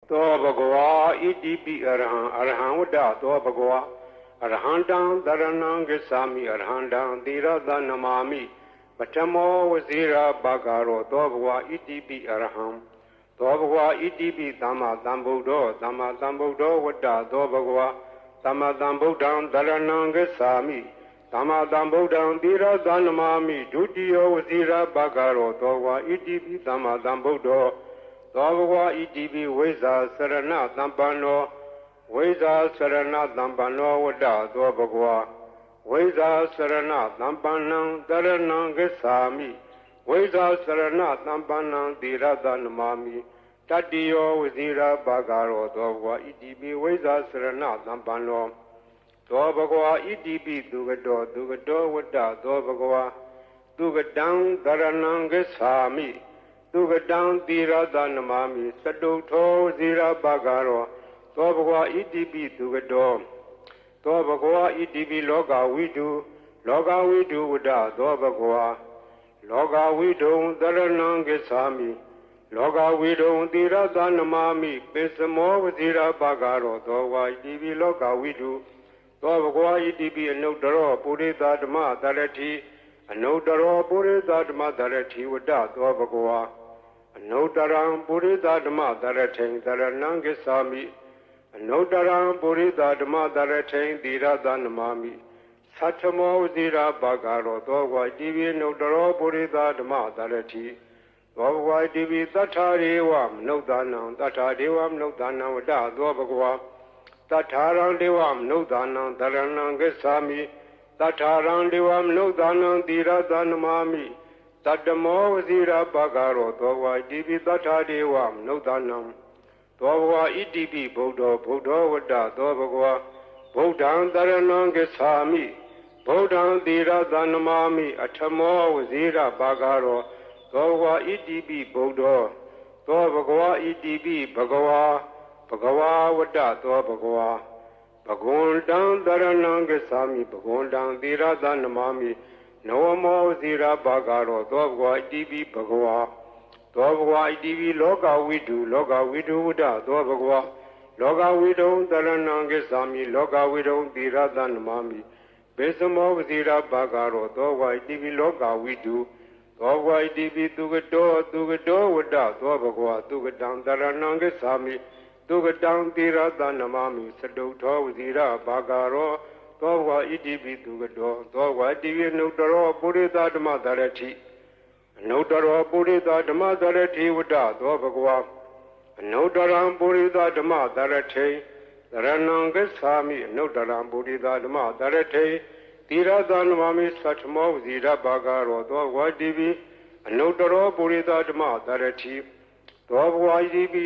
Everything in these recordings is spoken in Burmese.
သောဘဂဝါဣတိပိအရဟံအရဟံဝတ္တသောဘဂဝါအရဟံတံတရဏံဂစ္ဆာမိအရဟံတံသီရသနမာမိပထမောဝဇိရာဘဂရောသောဘဂဝါဣတိပိအရဟံသောဘဂဝါဣတိပိသမ္မာသမ္ဗုဒ္ဓောသမ္မာသမ္ဗုဒ္ဓောဝတ္တသောဘဂဝါသမ္မာသမ္ဗုဒ္ဓံတရဏံဂစ္ဆာမိသမ္မာသမ္ဗုဒ္ဓံသီရသနမာမိဒုတိယဝဇိရာဘဂရောသောဘဂဝါဣတိပိသမ္မာသမ္ဗုဒ္ဓောသောဘဂဝါဣတိပိဝိဇာစရဏသံပန္နောဝိဇာစရဏသံပန္နောဝတ္တသောဘဂဝါဝိဇာစရဏသံပန္နံတရဏံဂစ္ဆာမိဝိဇာစရဏသံပန္နံသီရသနမာမိတတိယောဝဇိရာဘဂရောသောဘဂဝါဣတိပိဝိဇာစရဏသံပန္နောသောဘဂဝါဣတိပိသူကတောဝတ္တသောဘဂဝါသူကတံတရဏံဂစ္ဆာမိသူကတံသီရသနမာမိစတုထောဇိရာဘဂရောသောဘဂဝါဣတိပိသူကတောသောဘဂဝါဣတိပိလောကဝိတုဝတ္တသောဘဂဝါလောကဝိတုံတရဏံဂစ္ဆာမိလောကဝိတုံသီရသနမာမိပိစမောဝဇိရာဘဂရောသောဘဂဝါဣတိပိလောကဝိတုသောဘဂဝါဣတိပိအနုတ္တရောပုရိသဓမ္မတရတိအနုတ္တရောပုရိသဓမ္မတရတိဝတ္တသောဘဂဝါအနုတ္တရံပုရိသဓမ္မတရထိန်တရဏံဂစ္ဆာမိအနုတ္တရံပုရိသဓမ္မတရထိန်သီရသနမာမိသတ္ထမောဝဇိရာဘဂရောသောဘဂဝါဣတိပိအနုတ္တရောပုရိသဓမ္မတရတိသောဘဂဝါဣတိပိသတ္ထာရေဝမနုဿာနံသတ္ထာဒေဝမနုဿာနံဝတ္တသောဘဂဝါသတ္ထာရံဒေဝမနုဿာနံတရဏံဂစ္ဆာမိသတ္ထာရံဒေဝမနုဿာနံသီရသနမာမိတတ္တမောဝဇိရာဘဂရောသောဘဂဝါဣတိပိသတ္ထာဒေဝမနုဿာနံသောဘဂဝါဣတိပိဗုဒ္ဓောဝတ္တသောဘဂဝါဗုဒ္ဓံတရဏံဂစ္ဆာမိဗုဒ္ဓံသီရသနမာမိအထမောဝဇိရာဘဂရောသောဘဂဝါဣတိပိဗုဒ္ဓောသောဘဂဝါဣတိပိဘဂဝါဝတ္တသောဘဂဝါဘဂဝန္တံတရဏံဂစ္ဆာမိဘဂဝန္တံသီရသနမာမိနဝမောဇိရာဘဂရောသောဘဂဝါဣတိပိဘဂဝါသောဘဂဝါဣတိပိလောကဝိတုဝတ္တသောဘဂဝါလောကဝိတုံတရဏံဂစ္ဆာမိလောကဝိတုံသီရသနမာမိဘေသမောဇိရာဘဂရောသောဘဂဝါဣတိပိလောကဝိတုသောဘဂဝါဣတိပိသူကတောဝတ္တသောဘဂဝါသူကတံတရဏံဂစ္ဆာမိသူကတံသီရသနမာမိစတုထောဝဇိရာဘဂရောသောဘဂဝါဣတိပိသူကတောသောဘဂဝါဣတိပိအနုတ္တရောပုရိသဓမ္မတရတိအနုတ္တရောပုရိသဓမ္မတရတိဝတ္တသောဘဂဝါအနုတ္တရံပုရိသဓမ္မတရထိတရဏံဂစ္ဆာမိအနုတ္တရံပုရိသဓမ္မတရထိသီရသနမာမိသတ္ထမောဝဇိရာဘဂရောသောဘဂဝါဣတိပိအနုတ္တရောပုရိသဓမ္မတရတိသောဘဂဝါဣတိပိ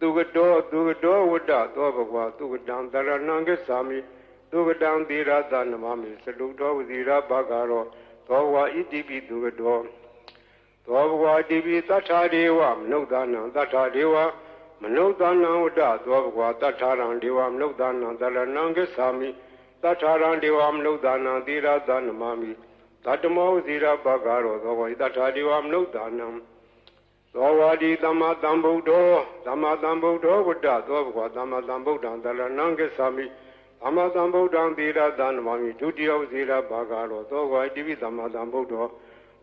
သူကတောဝတ္တသောဘဂဝါသူကတံတရဏံဂစ္ဆာမိသူကတံသီရသနမာမိစတုထောဝဇိရာဘဂရောသောဘဂဝါဣတိပိသူကတောသောဘဂဝါဣတိပိသတ္ထာဒေဝမနုဿာနံသတ္ထာဒေဝမနုဿာနံဝတ္တသောဘဂဝါသတ္ထာရံဒေဝမနုဿာနံတရဏံဂစ္ဆာမိသတ္ထာရံဒေဝမနုဿာနံသီရသနမာမိတတ္တမောဝဇိရာဘဂရောသောဘဂဝါသတ္ထာဒေဝမနုဿာနံသောဝါဒီသမ္မာသမ္ဗုဒ္ဓောဝတ္တသောဘဂဝါသမ္မာသမ္ဗုဒ္ဓံတရဏံဂစ္ဆာမိသမ္မာသမ္ဗုဒ္ဓံသီရသနမာမိဒုတိယဝဇိရာဘဂရောသောဘဂဝါဣတိပိသမ္မာသမ္ဗုဒ္ဓော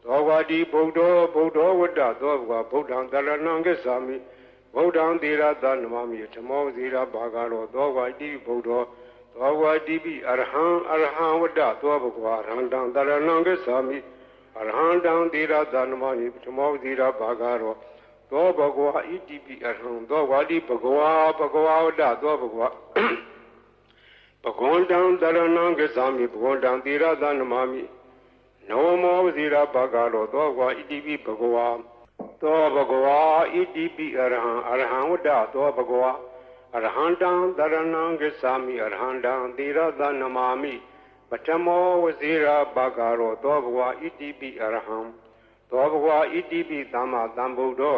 သောဝါဒီဗုဒ္ဓောဝတ္တသောဘဂဝါဗုဒ္ဓံတရဏံဂစ္ဆာမိဗုဒ္ဓံသီရသနမာမိဓမ္မောဝဇိရာဘဂရောသောဘဂဝါဣတိပိဗုဒ္ဓောသောဘဂဝါဣတိပိအရဟံဝတ္တသောဘဂဝါအရဟံတံတရဏံဂစ္ဆာမိအရဟံတံသီရသနမာမိဓမ္မောဝဇိရာဘဂရောသောဘဂဝါဣတိပိအရဟံသောဝါဒီဘဂဝါဝတ္တသောဘဂဝါဘဂဝန္တံတရဏံဂစ္ဆာမိဘဂဝန္တံသီရသနမာမိနဝမောဝဇိရာဘဂရောသောဘဂဝါဣတိပိဘဂဝါသောဘဂဝါဣတိပိအရဟံဝတ္တသောဘဂဝါအရဟံတံတရဏံဂစ္ဆာမိအရဟံတံသီရသနမာမိပထမောဝဇိရာဘဂရောသောဘဂဝါဣတိပိအရဟံသောဘဂဝါဣတိပိသမ္မာသမ္ဗုဒ္ဓော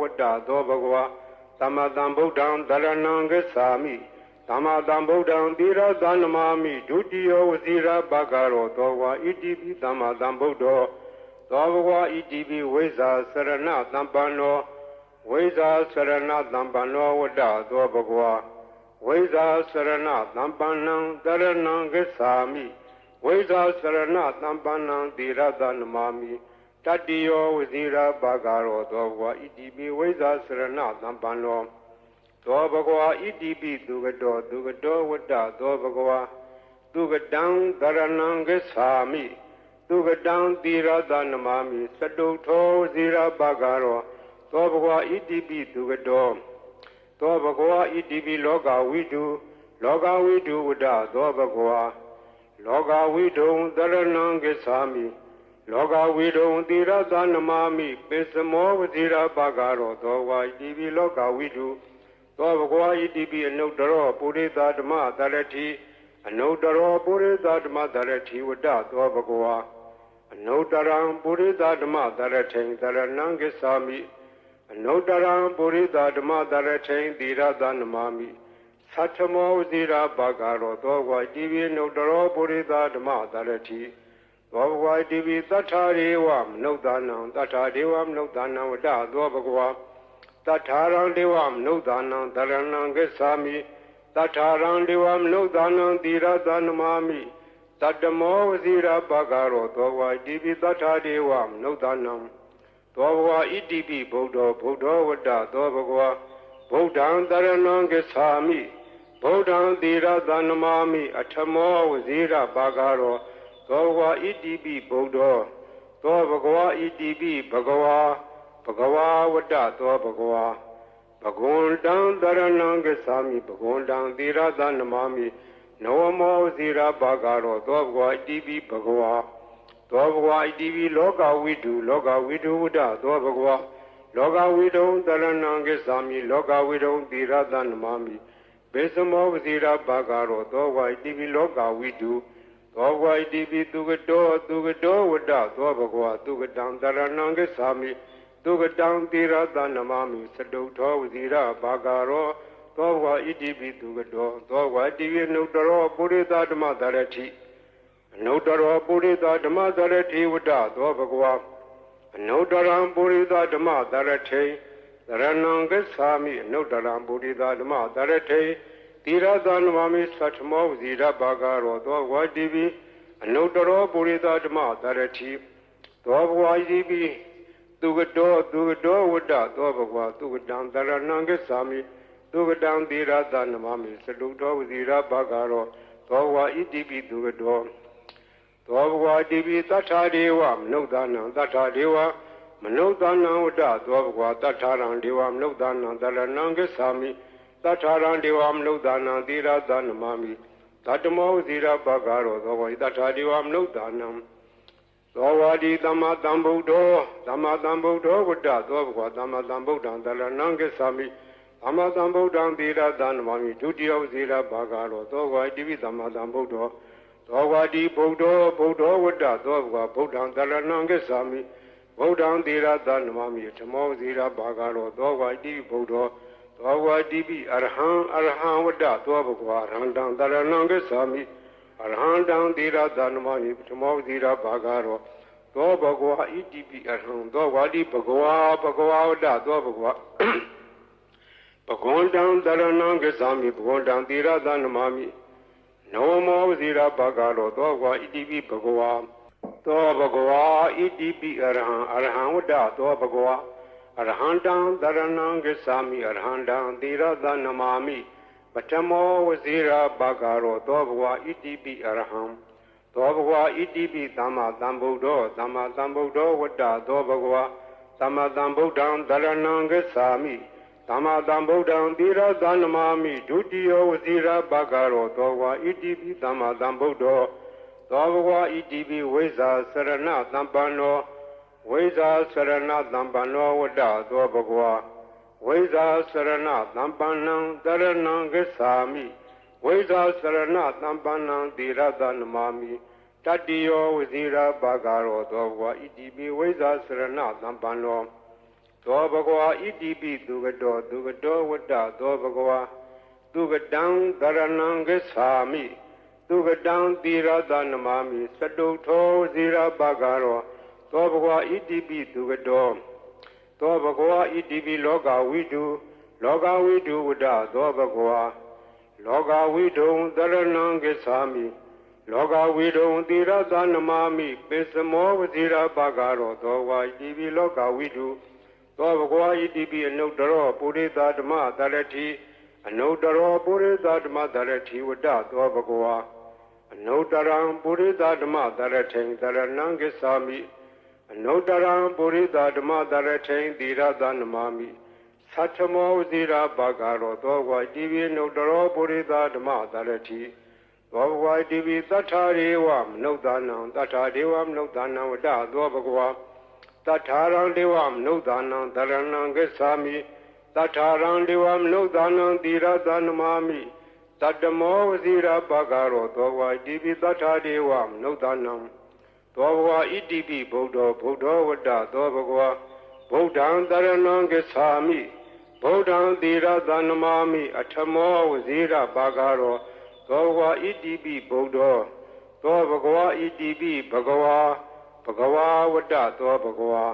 ဝတ္တသောဘဂဝါသမ္မာသမ္ဗုဒ္ဓံတရဏံဂစ္ဆာမိသမ္မာသမ္ဗုဒ္ဓံသီရသနမာမိဒုတိယဝဇိရာဘဂရောသောဘဂဝါဣတိပိသမ္မာသမ္ဗုဒ္ဓောသောဘဂဝါဣတိပိဝိဇာစရဏသံပန္နောဝ ဝိဇာစရဏသံပန္နောဝတ္တသောဘဂဝါဝိဇာစရဏသံပန္နံတရဏံဂစ္ဆာမိဝိဇာစရဏသံပန္နံသီရသနမာမိတတ္တိယောဝဇိရာဘာဂရောသောဘဂဝါဣတိပိဝိဇာစရဏသံပန္နောသောဘဂဝါဣတိပိသူကတောဝတ္တသောဘဂဝါသူကတံတရဏံဂစ္ဆာမိသူကတံသီရသနမာမိစတုထောဝဇိရာဘာဂရောသောဘဂဝါဣတိပိသူကတောသောဘဂဝါဣတိပိလောကဝိတုဝတ္တသောဘဂဝါလောကဝိတုံတရဏံဂစ္ဆာမိလောကဝိတုံသီရသနမာမိပိစမောဝဇိရာဘာဂရောသောဘဂဝါဣတိပိလောကဝိတုသောဘဂဝါဣတိပိအနုတ္တရောပုရိသဓမ္မတရတိအနုတ္တရောပုရိသဓမ္မတရတိဝတ္တသောဘဂဝါအနုတ္တရံပုရိသဓမ္မတရထိံတရဏံဂစ္ဆာမိအနုတ္တရံပုရိသဓမ္မတရထိံသီရသနမာမိသတ္ထမောဝဇိရာဘာဂရောသောဘဂဝါဣတိပိအနုတ္တရောပုရိသဓမ္မတရတိသောဘဂဝါဣတိပိသတ္ထာရေဝမနုဿာနံသတ္ထာဒေဝမနုဿာနံဝတ္တသောဘဂဝါတထာရံဒေဝမနုဿာနံတရဏံဂစ္ဆာမိတထာရံဒေဝမနုဿာနံသီရသနမာမိတတ္တမောဝဇိရာဘာဂရောသောဘဂဝါဣတိပိသတ္ထာဒေဝမနုဿာနံသောဘဂဝါဣတိပိဗုဒ္ဓဝတ္တသောဘဂဝါဗုဒ္ဓံတရဏံဂစ္ဆာမိဗုဒ္ဓံသီရသနမာမိအထမောဝဇိရာဘာဂရောသောဘဂဝါဣတိပိဗုဒ္ဓသောဘဂဝါဣတိပိဘဂဝါဝတ္တသောဘဂဝါဘဂဝန္တံတရဏံဂစ္ဆာမိဘဂဝန္တံသီရသနမာမိနဝမောဇိရာဘာဂရောသောဘဂဝါဣတိပိဘဂဝါသောဘဂဝါဣတိပိလောကဝိတုဝတ္တသောဘဂဝါလောကဝိတုံတရဏံဂစ္ဆာမိလောကဝိတုံသီရသနမာမိဘေသမောဝဇိရာဘာဂရောသောဘဂဝါဣတိပိလောကဝိတုသောဘဂဝါဣတိပိသူကတောဝတ္တသောဘဂဝါသူကတံတရဏံဂစ္ဆာမိသူကတံသီရသနမာမိစတုထောဝဇိရာဘာဂရောသောဘဂဝါဣတိပိသူကတောသောဘဂဝါဣတိပိနုတ္တရောပုရိသဓမ္မတရတိအနုတ္တရောပုရိသဓမ္မတရတိဝတ္တသောဘဂဝါအနုတ္တရံပုရိသဓမ္မတရထိတရဏံဂစ္ဆာမိအနုတ္တရံပုရိသဓမ္မတရထိသီရသနမာမိသတ္ထမောဝဇိရာဘာဂရောသောဘဂဝါဣတိပိအနုတ္တရောပုရိသဓမ္မတရတိသောဘဂဝါဣတိပိသူကတောဝတ္တသောဘဂဝါသူကတံတရဏံဂစ္ဆာမိသူကတံသီရသနမာမိစတုထောဝဇိရာဘာဂရောသောဘဂဝါဣတိပိသူကတောသောဘဂဝါဣတိပိသတ္ထာဒေဝမနုဿာနံသတ္ထာဒေဝမနုဿာနံဝတ္တသောဘဂဝါတထာရံဒေဝမနုဿာနံတရဏံဂစ္ဆာမိတထာရံဒေဝမနုဿာနံသီရသနမာမိတတ္တမောဝဇိရာဘာဂရောသောဘဂဝါတထာဒေဝမနုဿာနံသောဝါဒီသမ္မာသမ္ဗုဒ္ဓောဝတ္တသောဘဂဝါသမ္မာသမ္ဗုဒ္ဓံတရဏံဂစ္ဆာမိသမ္မာသမ္ဗုဒ္ဓံသီရသနမာမိဒုတိယဝဇိရာဘာဂရောသောဘဂဝါဣတိပိသမ္မာသမ္ဗုဒ္ဓောသောဝါဒီဗုဒ္ဓောဝတ္တသောဘဂဝါဗုဒ္ဓံတရဏံဂစ္ဆာမိဗုဒ္ဓံသီရသနမာမိဓမ္မောဝဇိရာဘာဂရောသောဘဂဝါဣတိပိဗုဒ္ဓောသောဘဂဝါဣတိပိအရဟံဝတ္တသောဘဂဝါအရဟံတံတရဏံဂစ္ဆာမိအရဟံတံသီရသနမာမိဓမ္မောဝဇိရာဘာဂရောသောဘဂဝါဣတိပိအရဟံသောဝါဒီဘဂဝါဝတ္တသောဘဂဝါဘဂဝန္တံတရဏံဂစ္ဆာမိဘဂဝန္တံသီရသနမာမိနဝမောဝဇိရာဘာဂရောသောဘဂဝါဣတိပိဘဂဝါသောဘဂဝါဣတိပိအရဟံဝတ္တသောဘဂဝါအရဟံတံတရဏံဂစ္ဆာမိအရဟံတံသီရသနမာမိပထမောဝဇိရာဘာဂရောသောဘဂဝါဣတိပိအရဟံသောဘဂဝါဣတိပိသမ္မာသမ္ဗုဒ္ဓောဝတ္တသောဘဂဝါသမ္မာသမ္ဗုဒ္ဓံတရဏံဂစ္ဆာမိသမ္မာသမ္ဗုဒ္ဓံသီရသနမာမိဒုတိယဝဇိရာဘာဂရောသောဘဂဝါဣတိပိသမ္မာသမ္ဗုဒ္ဓောသောဘဂဝါဣတိပိဝိဇာစရဏသံပန္နောဝိဇာစရဏသံပန္နောဝတ္တသောဘဂဝါဝိဇာစရဏသံပန္နံတရဏံဂစ္ဆာမိဝိဇာစရဏသံပန္နံသီရသနမာမိတတ္တိယောဝဇိရာဘာဂရောသောဘဂဝါဣတိပိဝိဇာစရဏသံပန္နောသောဘဂဝါဣတိပိသူကတောဝတ္တသောဘဂဝါသူကတံတရဏံဂစ္ဆာမိသူကတံသီရသနမာမိစတုထောဝဇိရာဘာဂရောသောဘဂဝါဣတိပိသူကတောသ သောဘဂဝါဣတိပိလောကဝိတုလောကဝိတုဝတ္တသောဘဂဝါလောကဝိတုံသရဏံဂစ္ဆာမိလောကဝိတုံသီရသနမာမိပိစမောဝဇိရပါကရောသောဝါဣတိပိလောကဝိတုသောဘဂဝါဣတိပိအနုတ္တရောပုရိသဓမ္မတရတိအနုတ္တရောပုရိသဓမ္မတရတိဝတ္တသောဘဂဝါအနုတ္တရံပုရိသဓမ္မတရထိံသရဏံဂစ္ဆာမိအနုတ္တရံပုရိသဓမ္မတရထိံသီရသနမာမိသတ္ထမောဝဇိရပါကရောသောဝါဣတိပိအနုတ္တရောပုရိသဓမ္မတရတိသောဘဂဝါဣတိပိသတ္ထာရေဝမနုဿာနံသတ္ထာဒေဝမနုဿာနံဝတ္တသောဘဂဝါတထာရံဒေဝမနုဿာနံသရဏံဂစ္ဆာမိတထာရံဒေဝမနုဿာနံသီရသနမာမိတတ္တမောဝဇိရပါကရောသောဝါဣတိပိသတ္ထာဒေဝမနုဿာနံသောဘဂဝါဣတိပိဗုဒ္ဓဗုဒ္ဓဝတ္တသောဘဂဝါဗုဒ္ဓံသရဏံဂစ္ဆာမိဗုဒ္ဓံသီရသနမာမိအထမောဝဇိရပါကရောသောဘဂဝါဣတိပိဗုဒ္ဓသောဘဂဝါဣတိပိဘဂဝါဘဂဝါဝတ္တသောဘဂဝါ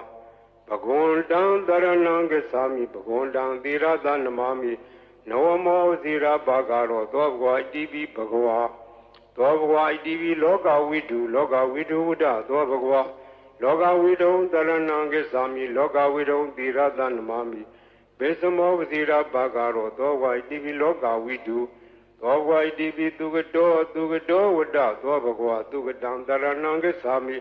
ဘဂဝန္တံသရဏံဂစ္ဆာမိဘဂဝန္တံသီရသနမာမိနဝမောဇိရပါကရောသောဘဂဝါဣတိပိဘဂဝါသောဘဂဝါဣတိပိလောကဝိတုလောကဝိတုဝတ္တသောဘဂဝါလောကဝိတုံသရဏံဂစ္ဆာမိလောကဝိတုံသီရသနမာမိဘေသမောဝဇိရပါကရောသောဘဂဝါဣတိပိလောကဝိတုသောဘဂဝါဣတိပိသူကတောဝတ္တသောဘဂဝါသူကတံသရဏံဂစ္ဆာမိ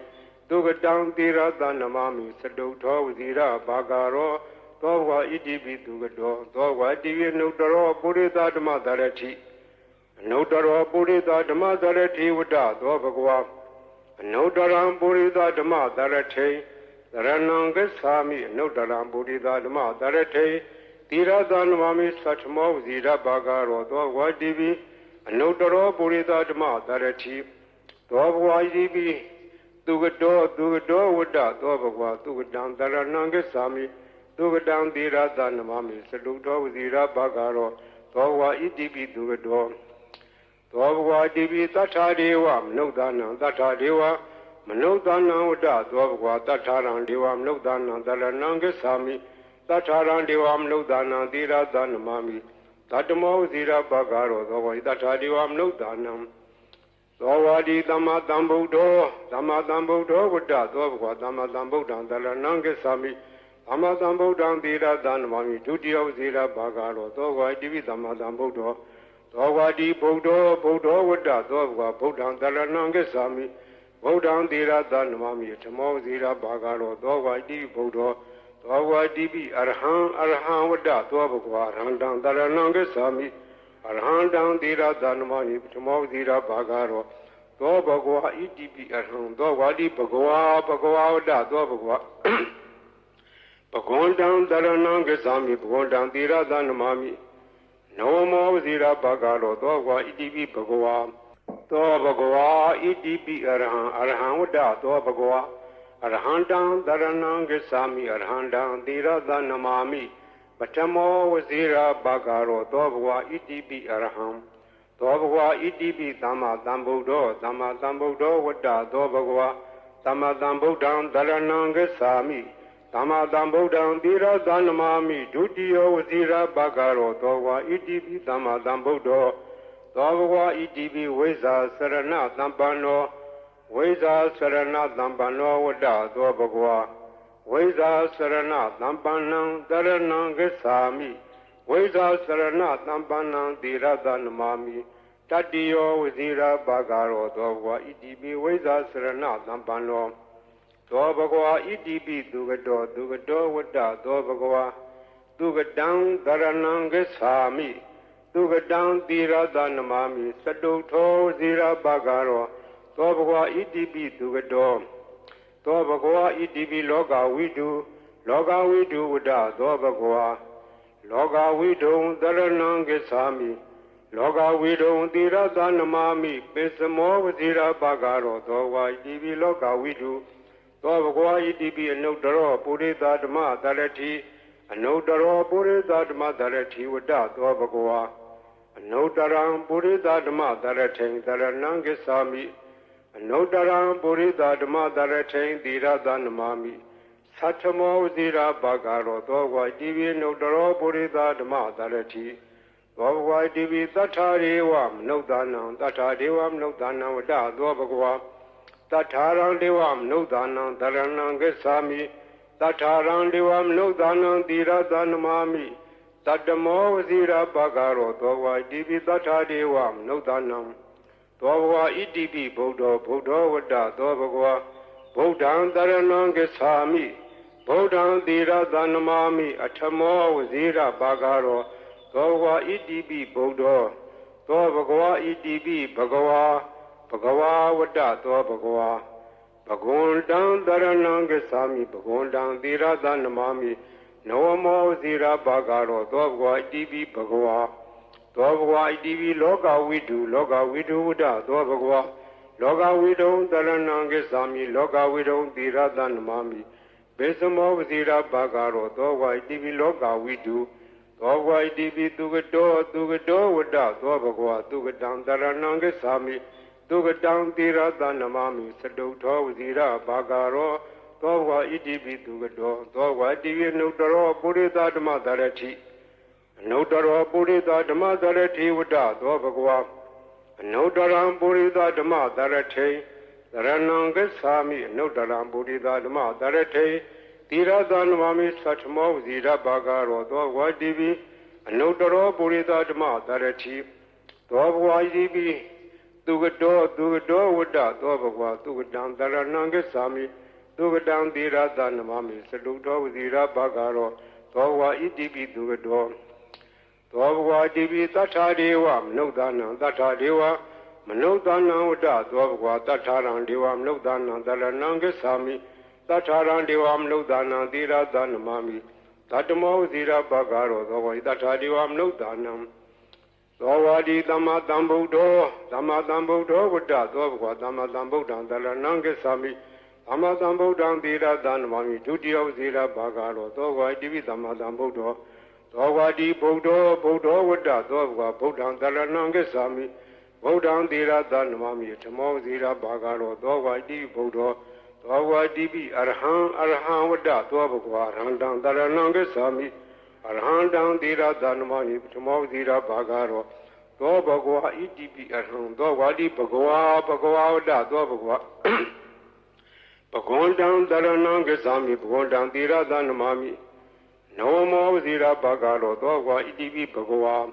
သူကတံသီရသနမာမိသတုထောဝဇိရပါကရောသောဘဂဝါဣတိပိသူကတောသောဘဂဝါဣတိပိနုတ္တရောပုရိသဓမ္မတရတိအနုတ္တရောပုရိသဓမ္မတရတိဝတ္တသောဘဂဝါအနုတ္တရံပုရိသဓမ္မတရထိသရဏံဂစ္ဆာမိအနုတ္တရံပုရိသဓမ္မတရထိသီရသနမာမိသတ္ထမောဝဇိရပါကရောသောဘဂဝါဣတိပိအနုတ္တရောပုရိသဓမ္မတရတိသောဘဂဝါဣတိပိသူကတောဝတ္တသောဘဂဝါသူကတံသရဏံဂစ္ဆာမိသူကတံသီရသနမာမိသတုထောဝဇိရပါကရောသောဘဂဝါဣတိပိသူကတောသောဘဂဝါဣတိပိသတ္ထာဒေဝမနုဿာနံသတ္ထာဒေဝမနုဿာနံဝတ္တသောဘဂဝါတထာရံဒေဝမနုဿာနံသရဏံဂစ္ဆာမိတထာရံဒေဝမနုဿာနံသီရသနမာမိတတ္တမောဝဇိရပါကရောသောဘဂဝါတထာဒေဝမနုဿာနံသောဝါဒီသမ္မာသမ္ဗုဒ္ဓောဝတ္တသောဘဂဝါသမ္မာသမ္ဗုဒ္ဓံသရဏံဂစ္ဆာမိသမ္မာသမ္ဗုဒ္ဓံသီရသနမာမိဒုတိယဝဇိရပါကရောသောဘဂဝါဣတိပိသမ္မာသမ္ဗုဒ္ဓောသောဝါဒီဗုဒ္ဓောဝတ္တသောဘဂဝါဗုဒ္ဓံသရဏံဂစ္ဆာမိဗုဒ္ဓံသီရသနမာမိဓမ္မောဝဇိရပါကရောသောဘဂဝါဣတိပိဗုဒ္ဓောသောဘဂဝါဣတိပိအရဟံဝတ္တသောဘဂဝါအရဟံတံသရဏံဂစ္ဆာမိအရဟံတံသီရသနမာမိဓမ္မောဝဇိရပါကရောသောဘဂဝါဣတိပိအရဟံသောဝါဒီဘဂဝါဝတ္တသောဘဂဝါဘဂဝန္တံသရဏံဂစ္ဆာမိဘဂဝန္တံသီရသနမာမိနဝမောဝဇိရပါကရောသောဘဂဝါဣတိပိဘဂဝါသောဘဂဝါဣတိပိအရဟံဝတ္တသောဘဂဝါအရဟံတံသရဏံဂစ္ဆာမိအရဟံတံသီရသနမာမိပထမောဝဇိရပါကရောသောဘဂဝါဣတိပိအရဟံသောဘဂဝါဣတိပိသမ္မာသမ္ဗုဒ္ဓောဝတ္တသောဘဂဝါသမ္မာသမ္ဗုဒ္ဓံသရဏံဂစ္ဆာမိသမ္မာသမ္ဗုဒ္ဓံသီရသနမာမိဒုတိယဝဇိရပါကရောသောဘဂဝါဣတိပိသမ္မာသမ္ဗုဒ္ဓောသောဘဂဝါဣတိပိဝိဇ္ဇာစရဏသမ္ပန္နောဝိဇ္ဇာစရဏသမ္ပန္နောဝတ္တသောဘဂဝါဝိဇ္ဇာစရဏသမ္ပန္နံသရဏံဂစ္ဆာမိဝိဇ္ဇာစရဏသမ္ပန္နံသီရသနမာမိတတ္တိယောဝဇိရပါကရောသောဘဂဝါဣတိပိဝိဇ္ဇာစရဏသမ္ပန္နောသောဘဂဝါဣတိပိသူကတောဝတ္တသောဘဂဝါသူကတံသရဏံဂစ္ဆာမိသူကတံသီရသနမာမိသတုထောဝဇိရပါကရောသောဘဂဝါဣတိပိသူကတောသောဘဂဝါဣတိပိလောကဝိတုဝတ္တသောဘဂဝါလောကဝိတုံသရဏံဂစ္ဆာမိလောကဝိတုံသီရသနမာမိပိစမောဝဇိရပါကရောသောဘဂဝါဣတိပိလောကဝိတုသောဘဂဝါဣတိပိအနုတ္တရောပုရိသဓမ္မတရတိအနုတ္တရောပုရိသဓမ္မတရတိဝတ္တသောဘဂဝါအနုတ္တရံပုရိသဓမ္မတရထိံသရဏံဂစ္ဆာမိအနုတ္တရံပုရိသဓမ္မတရထိံသီရသနမာမိသ Satamo Zira Bagaro, Dogwai Divi Nodaro Burida Dama Darati, Dogwai Divi Tatariwam, Nodanam, Tatariwam, Nodanam, Da, Dobagwa, Tataran Devam, Nodanam, Daranam Gesami, Tataran Devam, Nodanam, Dira Danamami, Tatamo Zira Bagaro, Dogwai Divi Tatariwam, Nodanam, Dogwa Idibi Bodo, Bodo Vada, Dobagwa, Bodan Daranam Gesami, Bodan Dira Danamami, Atamo Zira Bagaro, Dogwa Idibi Bodo, Dobagwa Idibi Bagawa, Bagawa Vada, Dobagwa, Bagundan Daranam Gesami, Bagundan Dira Danamami, Noamo Zira Bagaro, Dogwa Idibi Bagawa, Dogwa Idibi Loga Widu, Vada, Dobagwa, Loga Widow, Daranam Gesami, Loga Widow, Dira Danamami, Besamo Zira Bagaro, Dogwa Idibi Loga Widu, Dogwa Idibi Dugado, Vada, Dobagwa, Dugadan Daranam Gesami, Dugadan Dira Danamami, Sadoto Zira Bagaro, Dogwa Idibi Dugado, Dogwa Idibi Nodaro, Burida Dama Darati, Nodaro Burida Dama Darati, Vada, Dobagwa, Nodaram Burida Dama Darate, Daranam Gesami, Nodaram Burida Dama Darate, Dira Danamami, Satmo Zira Bagaro, Dogwa Divi, Nodaro Burida Dama Darati, Dogwa Divi, Dugado, Vada, Dobagwa, Dugadan Daranam Gesami, Dugadan Dira Danamami, Saduto Zira Bagaro, Dogwa Idibi Dugado, Dogwa Divi Tatadeva, Nodanam, Tatadeva, Manodanam Vada, Dogwa, Tataran Devam, Nodanam, Daranam Gesami, Tataran Devam, Nodanam, Dira Danamami, Tatamo Zira Bagaro, Dogwa, Tatadevam, Nodanam, Dogwa Di Damadambudo, Vada, Dogwa, Damadambudan, Daranam Gesami, Damadambudan, Dira Danamami, Dudio Zira Bagaro, Dogwa Divi Damadambudo, Dogwa Di Bodo, Vada, Dogwa, Bodan, Daranam Gesami, Bodan, Dira Danamami, Tamo Zira Bagaro, Dogwa Di Bodo, Dogwa Dibi Arhan Vada, Dogwa, Arhandan, Daranam Gesami, Arhandan, Dira Danamami, Tamo Zira Bagaro, Dogwa Idibi Arhan, Dogwa Di Bagawa, Vada, Dogwa, Bagundan, Daranam Gesami, Bagundan, Dira Danamami, Noamo Zira Bagaro, Dogwa Idibi Bagawa,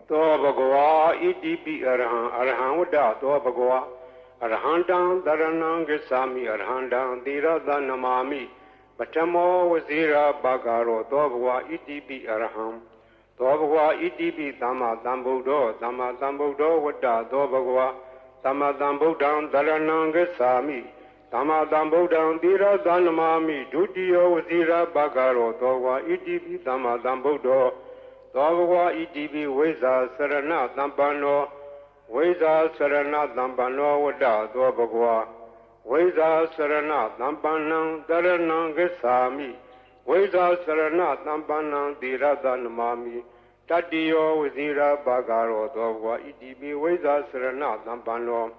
Dobagwa Idibi Arhan Vada, Dobagwa, Arhandan Daranam Gesami, Arhandan Dira Danamami, Batamo Zira Bagaro, Dobagwa Idibi Arham, Dobagwa Idibi Damadambudo, Vada, Dobagwa, Damadambudan Daranam Gesami, Damadambudan Dira Danamami, Dudio Zira Bagaro, Dogwa Idibi Damadambudo, Dogwa Idibi Weza Sarana Dambano, Weza Sarana Dambano Vada, Dobagwa, Weza Sarana Dambanam Daranam Gesami, Weza Sarana Dambanam Dira Danamami, Tadio Zira Bagaro, Dogwa Idibi Weza Sarana Dambano,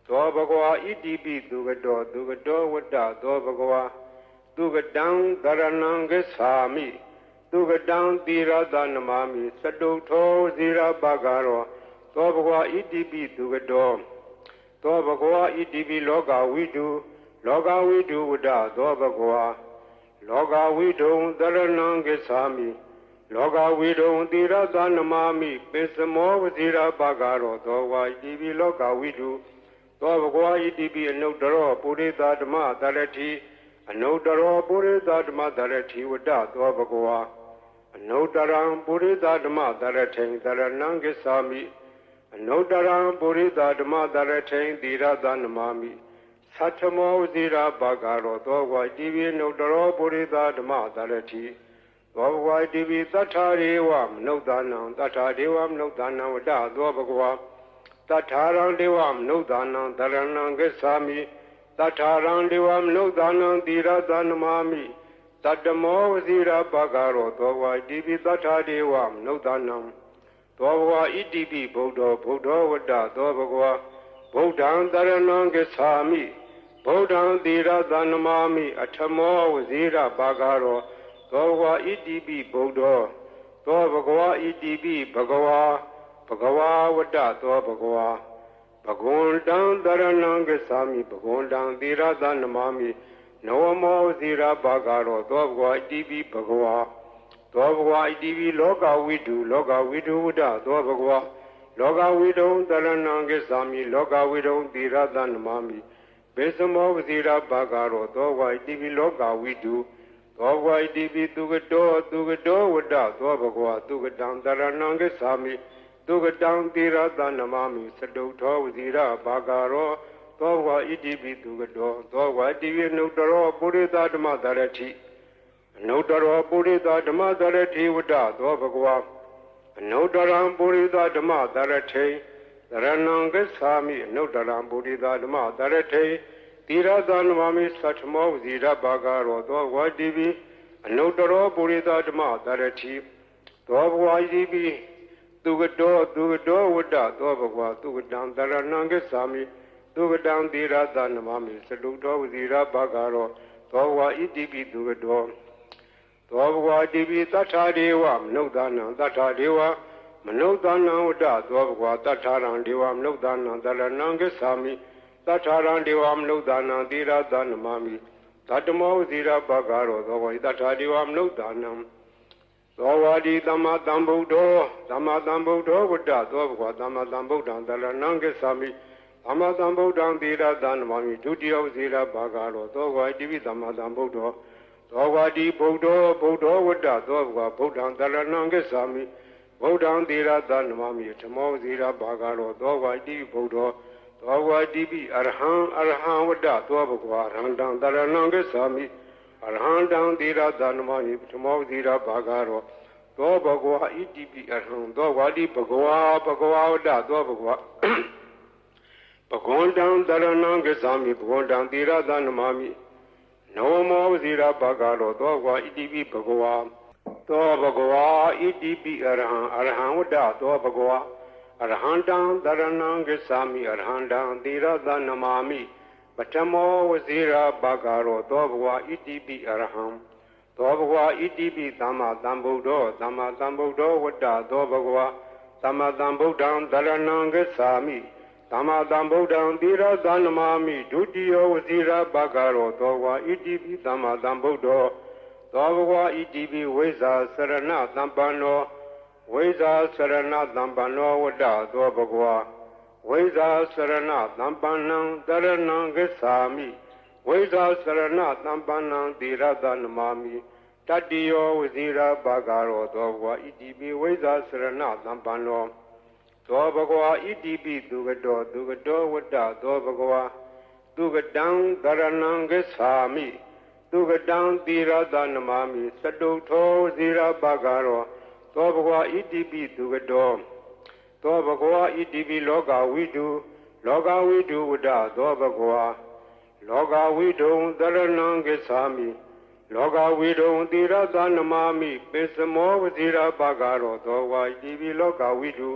Dobagwa Idibi Dugado, Vada, Dobagwa, Dugadan Daranam Gesami, Dugadan Dira Danamami, Saduto Zira Bagaro, Dobagwa Idibi Dugado, Dobagwa Idibi Loga Widu, Vada, Dobagwa, Loga Widu Daranam Gesami, Loga Widu Dira Danamami, Besamo Zira Bagaro, Dogwa Idibi Loga Widu, Dobagwa Idibi Anodaro Burida Dama Darati, Anodaro Burida Dama Darati, Vada, Dobagwa, Anodaram Burida Dama Darati, Daranam Gesami, Anodaram Burida Dama Darati, Dira Danamami, Satamo Zira Bagaro, Dogwa Divi Nodaro Burida Dama Darati, Dogwa Divi Tatariwam, Nodanam, Nodanam, Vada, Dobagwa, Tataran Devam, Nodanam, Daranam Gesami, Tataran Devam, Nodanam, Dira Danamami, Tatamo Zira Bagaro, Dogwa Divi Tatadevam, Nodanam, Dogwa Idibi Bodo, Vada, Dobagwa, Bodan Daranam Gesami, ဗုဒ္ဓံသီရသနမာမိအထမောဝဇိရဘာဂရောသောဝါဣတိပိဗုဒ္ဓောသောဘဂဝါဣတိပိဘဂဝါဘဂဝါဝတ္တသောဘဂဝါဘဂဝန္တံတရဏံဂစ္ဆာမိဘဂဝန္တံသီရသနမာမိနဝမောဇိရဘာဂရောသောဘဂဝါဣတိပိဘဂဝါသောဘဂဝါဣတိပိလောကဝိတုလောကဝိတုဝတ္တသောဘဂဝါလောကဝိတုံတရဏံဂစ္ဆာမိလောကဝိတုံသီရသနမာမိဘေသမောဝဇိရဘာဂရောသောဝါဣတိပိလောကဝိတုသောဝါဣတိပိသူကတောဝတ္တသောဘဂဝါသူကတံတရဏံဂစ္ဆာမိသူကတံသီရသနမာမိစတုထောဝဇိရဘာဂရောသောဝါဣတိပိသူကတောသောဝါဣတိပိနုတ္တရောပုရိသဓမ္မသရတိအနုတ္တရောပုရိသဓမ္မသရတိဝတ္တသောဘဂဝါအနုတ္တရံပုရိသဓမ္မသရထိသရဏံဂစ္ဆာမိအနုတ္တရံပုရိသဓမ္မသရထိသီရသနမာမိသတ္ထမောဝဇိရဘာဂရောသောဝါဣတိပိအနုတ္တရောပုရိသဓမ္မသရတိသောဘဝဣတိပိသူကတောဝတ္တသောဘဂဝါသူကတံတရဏံဂစ္ဆာမိသူကတံသီရသနမာမိစတုတောဝဇိရဘာဂရောသောဝါဣတိပိသူကတောသောဘဂဝါဣတိပိသတ္ထာဒေဝမနုဿာနံသတ္ထာဒေဝမနုဿာနံဝတ္တသောဘဂဝါသတ္ထာရံဒေဝမနုဿာနံတရဏံဂစ္ဆာမိသတ္ထာရံဒေဝမနုဿာနံသီရသနမာမိသတ္တမောဝဇိရဘာဂရောသောဝါသတ္ထာဒေဝမနုဿာနံသောဝါဒီသမ္မာသမ္ဗုဒ္ဓောဝတ္တသောဘဂဝါသမ္မာသမ္ဗုဒ္ဓံတရဏံဂစ္ဆာမိသမ္မာသမ္ဗုဒ္ဓံသီရသနမာမိဒုတိယဝဇိရဘာဂရောသောဝါတိပိသမ္မာသမ္ဗုဒ္ဓောသောဝါဒီဗုဒ္ဓောဝတ္တသောဘဂဝါဗုဒ္ဓံတရဏံဂစ္ဆာမိဗုဒ္ဓံသီရသနမာမိဓမ္မောဝဇိရဘာဂရောသောဝါတိပိဗုဒ္ဓောသောဝါတိပိအရဟံဝတ္တသောဘဂဝါအရဟံတံတရဏံဂစ္ဆာမိအရဟံတံသီရသနမာမိဓမ္မောဝဇိရဘာဂရောသောဘဂဝါဣတိပိအရဟံသောဝါတိဘဂဝါဝတ္တသောဘဂဝါဘဂဝန္တံတရဏံဂစ္ဆာမိဘဂဝန္တံသီရသနမာမိနဝမောဝဇိရဘာဂရောသောဘဂဝါဣတိပိဘဂဝါသောဘဂဝါဣတိပိအရဟံဝတ္တသောဘဂဝါအရဟံတံတရဏံဂစ္ဆာမိအရဟံတံသီရသနမာမိပထမောဝဇိရဘာဂရောသောဘဂဝါဣတိပိအရဟံသောဘဂဝါဣတိပိသမ္မာသမ္ဗုဒ္ဓောဝတ္တသောဘဂဝါသမ္မာသမ္ဗုဒ္ဓံတရဏံဂစ္ဆာမိသမ္မာသမ္ဗုဒ္ဓံသီရသနမာမိဒုတိယဝဇိရဘာဂရောသောဘဂဝါဣတိပိသမ္မာသမ္ဗုဒ္ဓောသောဘဂဝါဣတိပိဝိဇ္ဇာစရဏသမ္ပန္နောဝိဇ္ဇာစရဏသမ္ပန္နောဝတ္တသောဘဂဝါဝိဇ္ဇာစရဏသမ္ပန္နံတရဏံဂစ္ဆာမိဝိဇ္ဇာစရဏသမ္ပန္နံသီရသနမာမိတတ္တိယောဝဇိရဘာဂရောသောဘဂဝါဣတိပိဝိဇ္ဇာစရဏသမ္ပန္နောသောဘဂဝါဣတိပိသူကတောဝတ္တသောဘဂဝါသူကတံတရဏံဂစ္ဆာမိသူကတံသီရသနမာမိစတုထောဝဇိရဘာဂရောသောဘဂဝါဣတိပိသူကတောသောဘဂဝါဣတိပိလောကဝိတုဝတ္တသောဘဂဝါလောကဝိတုံတရဏံဂစ္ဆာမိလောကဝိတုံသီရသနမာမိပိစမောဝဇိရဘာဂရောသောဝါဣတိပိလောကဝိတု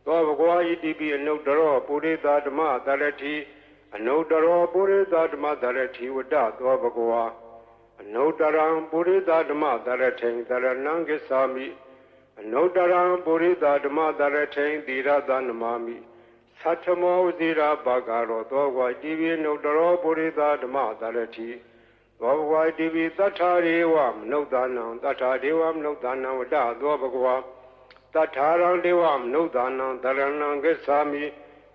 သောဘဂဝါဣတိပိအနုတ္တရောပုရိသဓမ္မသရတိအနုတ္တရောပုရိသဓမ္မသရတိဝတ္တသောဘဂဝါအနုတ္တရံပုရိသဓမ္မသရထိံတရဏံဂစ္ဆာမိအနုတ္တရံပုရိသဓမ္မသရထိံသီရသနမာမိသတ္ထမောဝဇိရဘာဂရောသောဘဂဝါဣတိပိအနုတ္တရောပုရိသဓမ္မသရတိသောဘဂဝါဣတိပိသတ္ထာဒေဝမနုဿာနံသတ္ထာဒေဝမနုဿာနံဝတ္တသောဘဂဝါသတ္ထာရံဒေဝမနုဿာနံတရဏံဂစ္ဆာမိ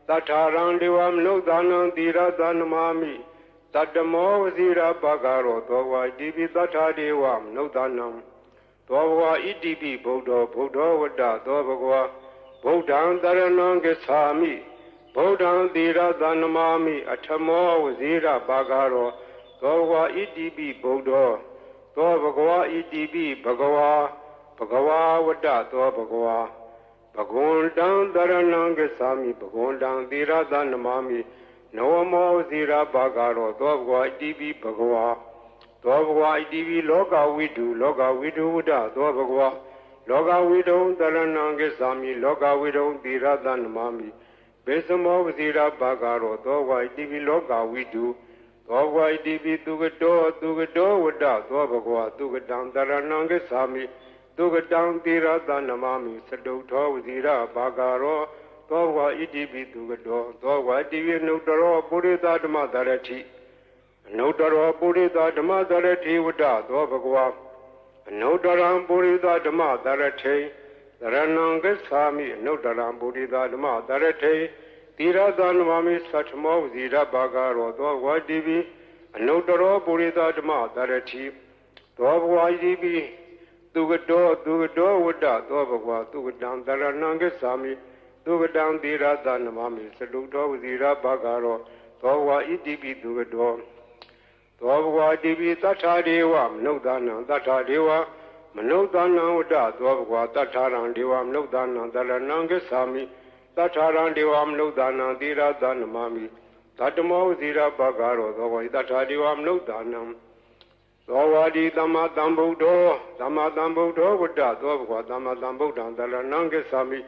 သတ္ထာရံဒေဝမနုဿာနံသီရသနမာမိတတ္တမောဝဇိရဘာဂရောသောဘဂဝါဣတိပိသတ္ထာဒေဝမနုဿာနံသောဘဂဝါဣတိပိဗုဒ္ဓောဝတ္တသောဘဂဝါဗုဒ္ဓံတရဏံဂစ္ဆာမိဗုဒ္ဓံသီရသနမာမိအထမောဝဇိရဘာဂရောသောဘဂဝါဣတိပိဗုဒ္ဓောသောဘဂဝါဣတိပိဘဂဝါဝတ္တသောဘဂဝါဘဂဝန္တံတရဏံဂစ္ဆာမိဘဂဝန္တံသီရသနမာမိနဝမောဇိရဘာဂရောသောဘဂဝါဣတိပိဘဂဝါသောဘဂဝါဣတိပိလောကဝိတုဝတ္တသောဘဂဝါလောကဝိတုံတရဏံဂစ္ဆာမိလောကဝိတုံသီရသနမာမိဘေသမောဝဇိရဘာဂရောသောဘဂဝါဣတိပိလောကဝိတု သောဝါတိပိသူကတောဝတ္တသောဘဂဝါသူကတံတရဏံဂစ္ဆာမိသူကတံသီရသနမမိသတုထောဝဇိရဘာဂရောသောဝါဣတိပိသူကတောသောဝါတိပိနုတ္တရောပုရိသဓမ္မသရတိအနုတ္တရောပုရိသဓမ္မသရတိဝတ္တသောဘဂဝါအနုတ္တရံပုရိသဓမ္မသရတိသရဏံဂစ္ဆာမိအနုတ္တရံပုရိသဓမ္မသရတိသီရသနမမိသတ္ထမောဝဇိရဘာဂရောသောဝါတိပိအနုတ္တရောပုရိသဓမ္မသရတိသောဘဝဣတိပိသူကတောဝတ္တသောဘဂဝါသူကတံတရဏံဂစ္ဆာမိသူကတံသီရသနမမိသတုတောဝဇိရဘာဂရောသောဝါဣတိပိသူကတောသောဘဂဝါတိပိသတ္ထာဒေဝမနုဿာနံသတ္ထာဒေဝမနုဿာနံဝတ္တသောဘဂဝါသတ္ထာရံဒေဝမနုဿာနံတရဏံဂစ္ဆာမိသတ္ထာရံဒေဝမနုဿာနံသီရသနမမိသတ္တမောဝဇိရဘာဂရောသောဝါသတ္ထာဒေဝမနုဿာနံသောဝါဒီသမ္မာသမ္ဗုဒ္ဓောဝတ္တသောဘဂဝါသမ္မာသမ္ဗုဒ္ဓံတရဏံဂစ္ဆာမိ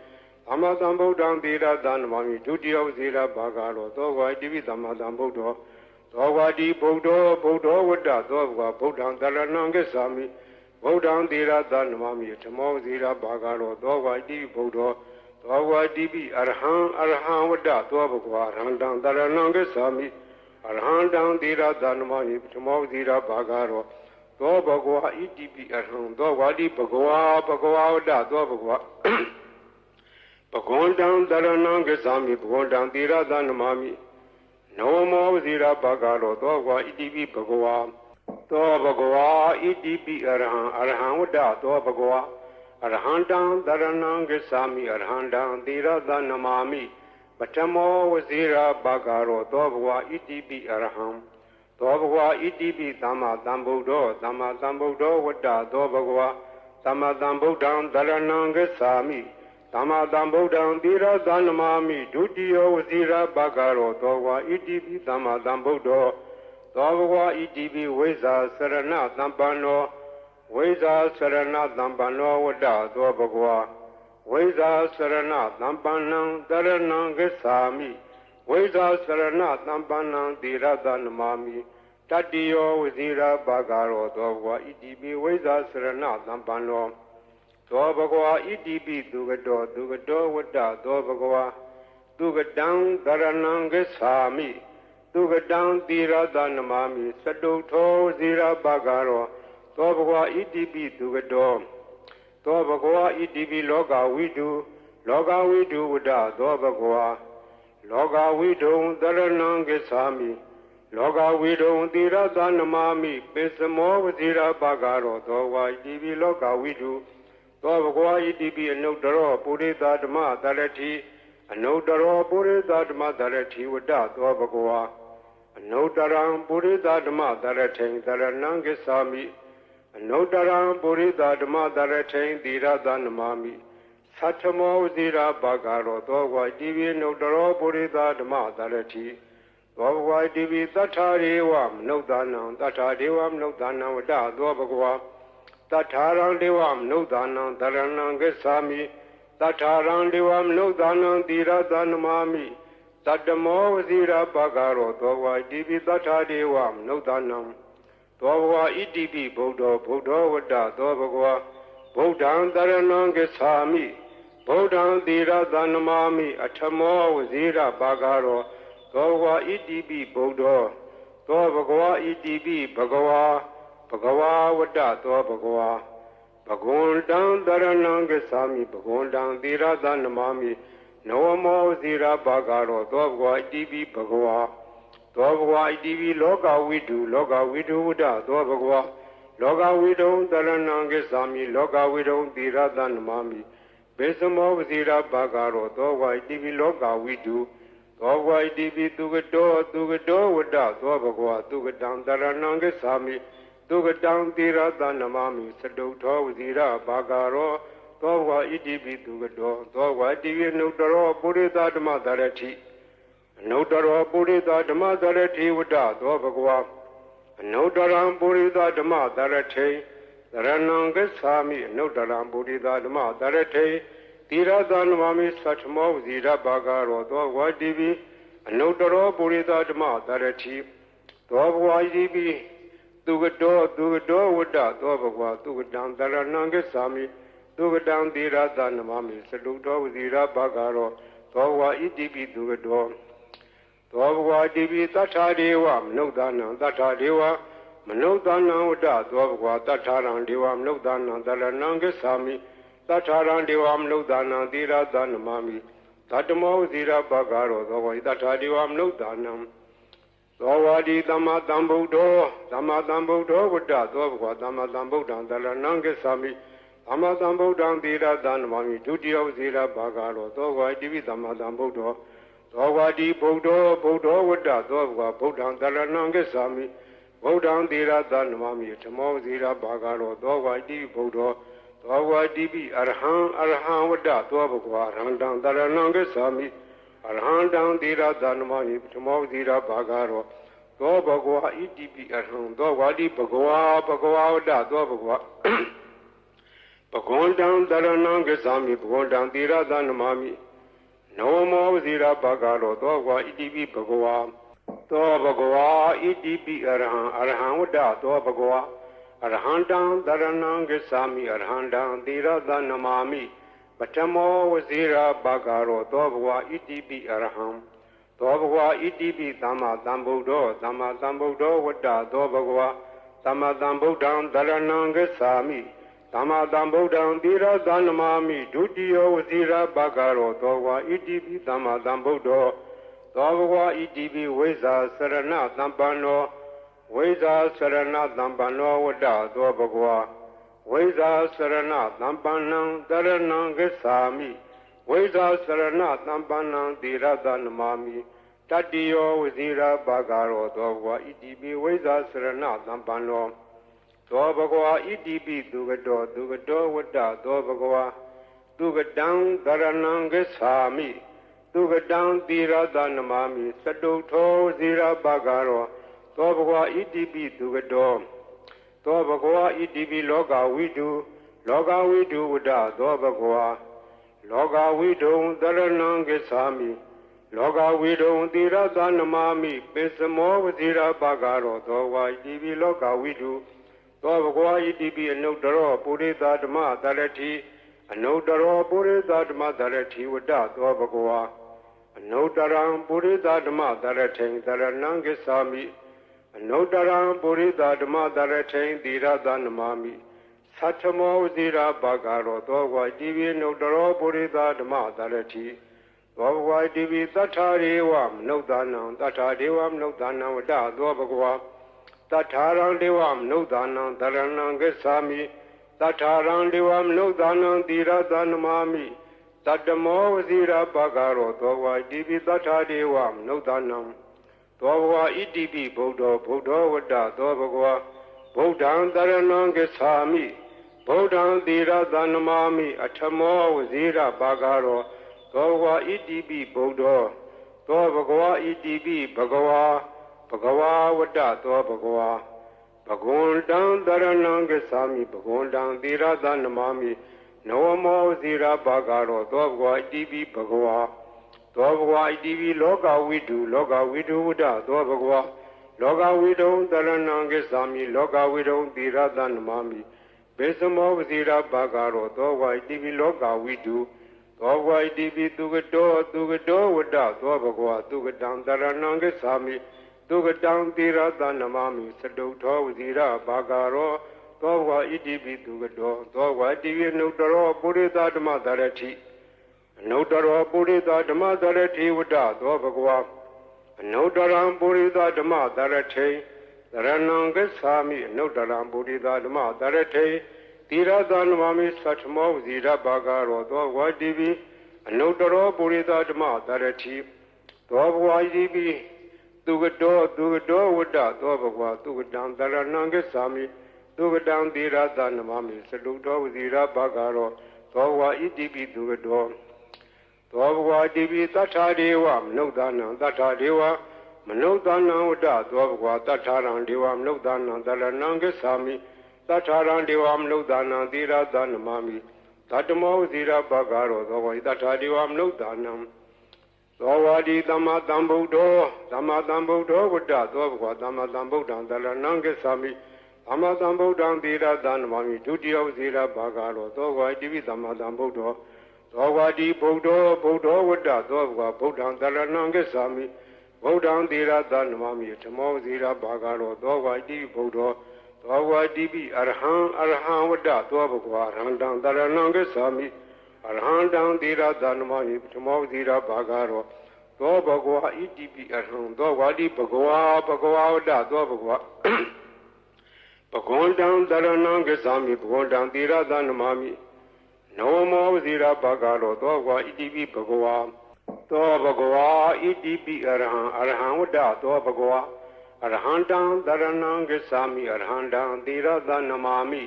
သမ္မာသမ္ဗုဒ္ဓံသီရသနမမိဒုတိယဝဇိရဘာဂရောသောဝါတိပိသမ္မာသမ္ဗုဒ္ဓောသောဝါဒီဗုဒ္ဓောဝတ္တသောဘဂဝါဗုဒ္ဓံတရဏံဂစ္ဆာမိဗုဒ္ဓံသီရသနမမိဓမ္မောဝဇိရဘာဂရောသောဝါတိပိဗုဒ္ဓောသောဝါတိပိအရဟံဝတ္တသောဘဂဝါအရဟံတံတရဏံဂစ္ဆာမိအရဟံတံသီရသနမမိဓမ္မောဝဇိရဘာဂရောသောဘဂဝါဣတိပိအရဟံသောဝါတိဘဂဝါဝတ္တသောဘဂဝါဘဂဝန္တံတရဏံဂစ္ဆာမိဘဂဝန္တံသီရသနမမိနောမောဝဇိရဘာဂရောသောဘဂဝါဣတိပိဘဂဝါသောဘဂဝါဣတိပိအရဟံဝတ္တသောဘဂဝါအရဟံတံတရဏံဂစ္ဆာမိအရဟံတံသီရသနမမိပထမောဝဇိရဘာဂရောသောဘဂဝါဣတိပိအရဟံသောဘဂဝါဣတိပိသမ္မာသမ္ဗုဒ္ဓောဝတ္တသောဘဂဝါသမ္မာသမ္ဗုဒ္ဓံတရဏံဂစ္ဆာမိသမ္မာသမ္ဗုဒ္ဓံသီရသနမမိဒုတိယဝဇိရဘာဂရောသောဘဂဝါဣတိပိသမ္မာသမ္ဗုဒ္ဓောသောဘဂဝါဣတိပိဝိဇ္ဇာစရဏသမ္ပန္နောဝိဇ္ဇာစရဏသမ္ပန္နောဝတ္တသောဘဂဝါဝိဇ္ဇာစရဏသမ္ပန္နံတရဏံဂစ္ဆာမိဝိဇ္ဇာစရဏသမ္ပန္နံသီရသနမမိတတ္တိယောဝဇိရဘာဂရောသောဘဂဝါဣတိပိဝိဇ္ဇာစရဏသမ္ပန္နောသောဘဂဝါဣတိပိသူကတောဝတ္တသောဘဂဝါသူကတံတရဏံဂစ္ဆာမိသူကတံသီရသနမမိသတုထောဝဇိရဘာဂရောသောဘဂဝါဣတိပိသူကတောသောဘဂဝါဣတိပိလောကဝိတုဝတ္တသောဘဂဝါလောကဝိတုံတရဏံဂစ္ဆာမိလောကဝိတုံသီရသနမမိပိစမောဝဇိရဘာဂရောသောဝါဣတိပိလောကဝိတုသောဘဂဝါဣတိပိအနုတ္တရောပုရိသဓမ္မသရတိအနုတ္တရောပုရိသဓမ္မသရတိဝတ္တသောဘဂဝါအနုတ္တရံပုရိသဓမ္မသရထိံတရဏံဂစ္ဆာမိအနုတ္တရံပုရိသဓမ္မသရထိံသီရသနမမိသတ္ထမောဝဇိရဘာဂရောသောဘဂဝါဣတိပိအနုတ္တရောပုရိသဓမ္မသရတိသောဘဂဝါဣတိပိသတ္ထာဒေဝမနုဿာနံသတ္ထာဒေဝမနုဿာနံဝတ္တသောဘဂဝါသတ္ထာရံဒေဝမနုဿာနံတရဏံဂစ္ဆာမိသတ္ထာရံဒေဝမနုဿာနံသီရသနမမိသတ္တမောဝဇိရဘာဂရောသောဘဂဝါဣတိပိသတ္ထာဒေဝမနုဿာနံသောဘဂဝါဣတိပိဗုဒ္ဓောဝတ္တသောဘဂဝါဗုဒ္ဓံတရဏံဂစ္ဆာမိဗုဒ္ဓံသီရသနမမိအထမောဝဇိရဘာဂရောသောဘဂဝါဣတိပိဗုဒ္ဓောသောဘဂဝါဣတိပိဘဂဝါဝတ္တသောဘဂဝါဘဂဝန္တံတရဏံဂစ္ဆာမိဘဂဝန္တံသီရသနမမိနောမောဝဇိရဘာဂရောသောဘဂဝါဣတိပိဘဂဝါသောဘဂဝါဣတိပိလောကဝိတုဝတ္တသောဘဂဝါလောကဝိတုံတရဏံဂစ္ဆာမိလောကဝိတုံသီရသနမမိဘေသမောဝဇိရဘာဂရောသောဘဂဝါဣတိပိလောကဝိတုသောဘဂဝါဣတိပိသူကတောဝတ္တသောဘဂဝါသူကတံတရဏံဂစ္ဆာမိသူကတံသီရသနမမိသတုထောဝဇိရဘာဂရောသောဘဂဝါဣတိပိသူကတောသောဘဂဝါဣတိပိနုတ္တရောပုရိသဓမ္မသရတိအနုတ္တရောပုရိသဓမ္မသရတိဝတ္တသောဘဂဝါအနုတ္တရံပုရိသဓမ္မသရထိသရဏံဂစ္ဆာမိအနုတ္တရံပုရိသဓမ္မသရထိသီရသနမမိသတ္ထမောဝဇိရဘာဂရောသောဘဂဝါဣတိပိအနုတ္တရောပုရိသဓမ္မသရတိ သောဘဂဝါဣတိပိသူကတောဝတ္တသောဘဂဝါသူကတံတရဏံဂစ္ဆာမိသူကတံသီရသနမမိသတုတောဝဇိရဘဂရောသောဘဂဝါဣတိပိသူကတောသောဘဂဝါဣတိပိသတ္ထာဒေဝမနုဿာနံသတ္ထာဒေဝမနုဿာနံဝတ္တသောဘဂဝါသတ္ထာရံဒေဝမနုဿာနံတရဏံဂစ္ဆာမိသတ္ထာရံဒေဝမနုဿာနံသီရသနမမိသတ္တမောဝဇိရဘဂရောသောဘဂဝါသတ္ထာဒေဝမနုဿာနံသောဝါဒီသမ္မာသမ္ဗုဒ္ဓောဝတ္တသောဘဂဝါသမ္မာသမ္ဗုဒ္ဓံတရဏံဂစ္ဆာမိသမ္မာသမ္ဗုဒ္ဓံသီရသနမမိဒုတိယဝဇိရဘဂရောသောဝါတိပိသမ္မာသမ္ဗုဒ္ဓောသောဝါဒီဗုဒ္ဓောဝတ္တသောဘဂဝါဗုဒ္ဓံတရဏံဂစ္ဆာမိဗုဒ္ဓံသီရသနမမိဓမ္မောဝဇိရဘဂရောသောဝါတိဗုဒ္ဓောသောဝါတိပိအရဟံဝတ္တသောဘဂဝါရဟန္တံတရဏံဂစ္ဆာမိအရဟန္တံသီရသနမမိဓမ္မောဝဇိရဘဂရောသောဘဂဝါဣတိပိအရဟံသောဝါတိဘဂဝါဝတ္တသောဘဂဝါဘဂဝန္တံတရဏံဂစ္ဆာမိဘဂဝန္တံသီရသနမမိနောမောဝဇိရဘဂရောသောဘဂဝါဣတိပိဘဂဝါသောဘဂဝါဣတိပိအရဟံဝတ္တသောဘဂဝါအရဟန္တံတရဏံဂစ္ဆာမိအရဟန္တံသီရသနမမိပထမောဝဇိရဘဂရောသောဘဂဝါဣတိပိအရဟံသောဘဂဝါဣတိပိသမ္မာသမ္ဗုဒ္ဓောဝတ္တသောဘဂဝါသမ္မာသမ္ဗုဒ္ဓံတရဏံဂစ္ဆာမိသမ္မာသမ္ဗုဒ္ဓံသီရသနမမိဒုတိယဝဇိရဘဂရောသောဘဂဝါဣတိပိသမ္မာသမ္ဗုဒ္ဓောသောဘဂဝါဣတိပိဝိဇ္ဇာစရဏသမ္ပန္နောဝိဇ္ဇာစရဏသမ္ပန္နောဝတ္တသောဘဂဝါဝိဇ္ဇာစရဏသမ္ပန္နံတရဏံဂစ္ဆာမိဝိဇ္ဇာစရဏသမ္ပန္နံသီရသနမမိတတ္တိယောဝဇိရဘဂရောသောဘဂဝါဣတိပိဝိဇ္ဇာစရဏသမ္ပန္နောသောဘဂဝါဣတိပိသူကတောဝတ္တသောဘဂဝါသူကတံတရဏံဂစ္ဆာမိသူကတံသီရသနမမိသတုထောဝဇိရဘဂရောသောဘဂဝါဣတိပိသူကတောသောဘဂဝါဣတိပိလောကဝိတုဝတ္တသောဘဂဝါလောကဝိတုံတရဏံဂစ္ဆာမိလောကဝိတုံသီရသနမမိပိစမောဝဇိရဘဂရောသောဝါဣတိပိလောကဝိတုသောဘဂဝါဣတိပိအနုတ္တရောပုရိသဓမ္မတရတိအနုတ္တရောပုရိသဓမ္မတရတိဝတ္တသောဘဂဝါအနုတ္တရံပုရိသဓမ္မတရထိန်တရဏံဂစ္ဆာမိအနုတ္တရံပုရိသဓမ္မတရထိန်သီရသနမမိသတ္ထမောဝဇိရဘဂရောသောဘဂဝါဣတိပိအနုတ္တရောပုရိသဓမ္မတရတိသောဘဂဝါဣတိပိသတ္ထာဒေဝမနုဿာနံသတ္ထာဒေဝမနုဿာနံဝတ္တသောဘဂဝါသတ္ထာရံဒေဝမနုဿာနံတရဏံဂစ္ဆာမိသတ္ထာရံဒေဝမနုဿာနံသီရသနမမိသတ္တမောဝဇိရဘဂရောသောဘဂဝါဣတိပိသတ္ထာဒေဝမနုဿာနံသောဘဂဝါဣတိပိဗုဒ္ဓောဝတ္တသောဘဂဝါဗုဒ္ဓံတရဏံဂစ္ဆာမိဗုဒ္ဓံသီရသနမမိအထမောဝဇိရဘဂရောသောဘဂဝါဣတိပိဗုဒ္ဓောသောဘဂဝါဣတိပိဘဂဝါဝတ္တသောဘဂဝါဘဂဝန္တံတရဏံဂစ္ဆာမိဘဂဝန္တံသီရသနမမိနောမောဇိရဘဂရောသောဘဂဝါဣတိပိဘဂဝါသောဘဂဝါဣတိပိလောကဝိတုဝတ္တသောဘဂဝါလောကဝိတုံတရဏံဂစ္ဆာမိလောကဝိတုံသီရသနမမိဘေသမောဝဇိရဘဂရောသောဘဂဝါဣတိပိလောကဝိတုသောဘဂဝါဣတိပိသူကတောဝတ္တသောဘဂဝါသူကတံတရဏံဂစ္ဆာမိသူကတံသီရသနမမိသတုထောဝဇိရဘဂရောသောဘဂဝါဣတိပိသူကတောသောဘဂဝါဣတိပိအနုတ္တရောပုရိသဓမ္မတရတိအနုတ္တရောပုရိသဓမ္မတရတိဝတ္တသောဘဂဝါအနုတ္တရံပုရိသဓမ္မတရထိတရဏံဂစ္ဆာမိအနုတ္တရံပုရိသဓမ္မတရထိသီရသနမမိသတ္ထမောဝဇိရဘဂရောသောဘဂဝါဣတိပိအနုတ္တရောပုရိသဓမ္မတရတိသောဘဂဝါဣတိပိသူကတောဝတ္တသောဘဂဝါသူကတံတရဏံဂစ္ဆာမိသူကတံသီရသနမမိသတုတောဝဇိရဘဂရောသောဘဂဝါဣတိပိသူကတောသောဘဂဝါဣတိပိသတ္ထာဒေဝမနုဿာနံသတ္ထာဒေဝမနုဿာနံဝတ္တသောဘဂဝါသတ္ထာရံဒေဝမနုဿာနံတရဏံဂစ္ဆာမိသတ္ထာရံဒေဝမနုဿာနံသီရသနမမိသတ္တမောဝဇိရဘဂရောသောဘဂဝါသတ္ထာဒေဝမနုဿာနံ သောဝါဒီသမ္မာသမ္ဗုဒ္ဓောသမ္မာသမ္ဗုဒ္ဓောဝတ္တသောဘဂဝါသမ္မာသမ္ဗုဒ္ဓံတရဏံဂစ္ဆာမိသမ္မာသမ္ဗုဒ္ဓံသီရသနမမိဒုတိယဝဇိရဘာဂရောသောဝါတိပိသမ္မာသမ္ဗုဒ္ဓောသောဝါဒီဗုဒ္ဓောဗုဒ္ဓောဝတ္တသောဘဂဝါဗုဒ္ဓံတရဏံဂစ္ဆာမိဗုဒ္ဓံသီရသနမမိဓမ္မောဝဇိရဘာဂရောသောဝါတိဗုဒ္ဓောသောဝါတိပိအရဟံဝတ္တသောဘဂဝါရဟန္တံတရဏံဂစ္ဆာမိအရဟန္တံသီရသနမမိဓမ္မောဝဇိရဘာဂရောသောဘဂဝါဣတိပိအရဟံသောဝါတိဘဂဝါဝတ္တသောဘဂဝါဘဂဝန္တံတရဏံဂစ္ဆာမိဘဂဝန္တံသီရသနမမိနောမောဝဇိရဘာဂရောသောဘဂဝါဣတိပိဘဂဝါသောဘဂဝါဣတိပိအရဟံဝတ္တသောဘဂဝါအရဟန္တံတရဏံဂစ္ဆာမိအရဟန္တံသီရသနမမိ